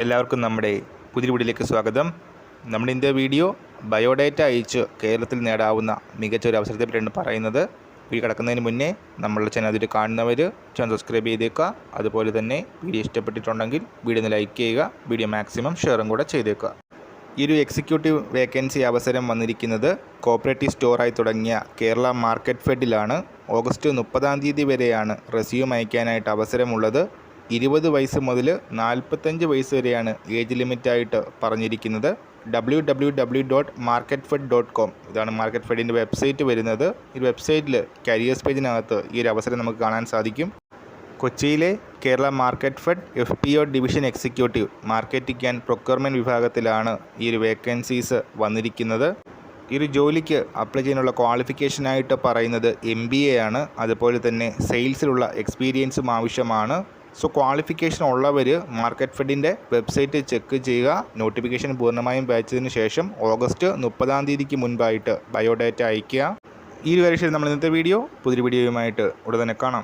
എല്ലാവർക്കും നമ്മുടെ പുതിയ വീഡിയോയിലേക്ക് സ്വാഗതം. നമ്മുടെ ഇന്നത്തെ വീഡിയോ ബയോഡേറ്റ അയച്ച് കേരളത്തിൽ നേടാവുന്ന മികച്ച ഒരു അവസരത്തെ പറ്റിയാണ് പറയുന്നത്. വീഡിയോ കിടക്കുന്നതിന് മുന്നേ നമ്മളുടെ ചാനൽ അതിൽ കാണുന്നവർ ചാനൽ സബ്സ്ക്രൈബ് ചെയ്തേക്കുക. അതുപോലെ തന്നെ വീഡിയോ ഇഷ്ടപ്പെട്ടിട്ടുണ്ടെങ്കിൽ വീഡിയോ ഒന്ന് ലൈക്ക് ചെയ്യുക, വീഡിയോ മാക്സിമം ഷെയറും കൂടെ ചെയ്തേക്കുക. ഈ ഒരു എക്സിക്യൂട്ടീവ് വേക്കൻസി അവസരം വന്നിരിക്കുന്നത് കോപ്പറേറ്റീവ് സ്റ്റോറായി തുടങ്ങിയ കേരള മാർക്കറ്റ് ഫെഡിലാണ്. ഓഗസ്റ്റ് 30 വരെയാണ് റെസ്യൂം അയക്കാനായിട്ട് അവസരമുള്ളത്. 20 വയസ്സ് മുതൽ 45 വയസ്സ് വരെയാണ് ഏജ് ലിമിറ്റായിട്ട് പറഞ്ഞിരിക്കുന്നത്. www.marketfed.com ഇതാണ് മാർക്കറ്റ് ഫെഡിൻ്റെ വെബ്സൈറ്റ് വരുന്നത്. ഈ വെബ്സൈറ്റിൽ കരിയേഴ്സ് പേജിനകത്ത് ഈ ഒരു അവസരം നമുക്ക് കാണാൻ സാധിക്കും. കൊച്ചിയിലെ Kerala market fed FPO division executive marketing and procurement വിഭാഗത്തിലാണ് ഈ ഒരു വേക്കൻസീസ് വന്നിരിക്കുന്നത്. ഈ ഒരു ജോലിക്ക് അപ്ലൈ ചെയ്യാനുള്ള ക്വാളിഫിക്കേഷനായിട്ട് പറയുന്നത് MBA ആണ്. അതുപോലെ തന്നെ സെയിൽസിലുള്ള എക്സ്പീരിയൻസും ആവശ്യമാണ്. സോ ക്വാളിഫിക്കേഷൻ ഉള്ളവർ മാർക്കറ്റ് ഫെഡിൻ്റെ വെബ്സൈറ്റ് ചെക്ക് ചെയ്യുക. നോട്ടിഫിക്കേഷൻ പൂർണ്ണമായും വായിച്ചതിന് ശേഷം ഓഗസ്റ്റ് 30 മുൻപായിട്ട് ബയോഡേറ്റ അയയ്ക്കുക. ഈ ഒരു കാര്യത്തിൽ നമ്മൾ ഇന്നത്തെ വീഡിയോ പുതിയൊരു വീഡിയോയുമായിട്ട് ഉടൻ തന്നെ കാണാം.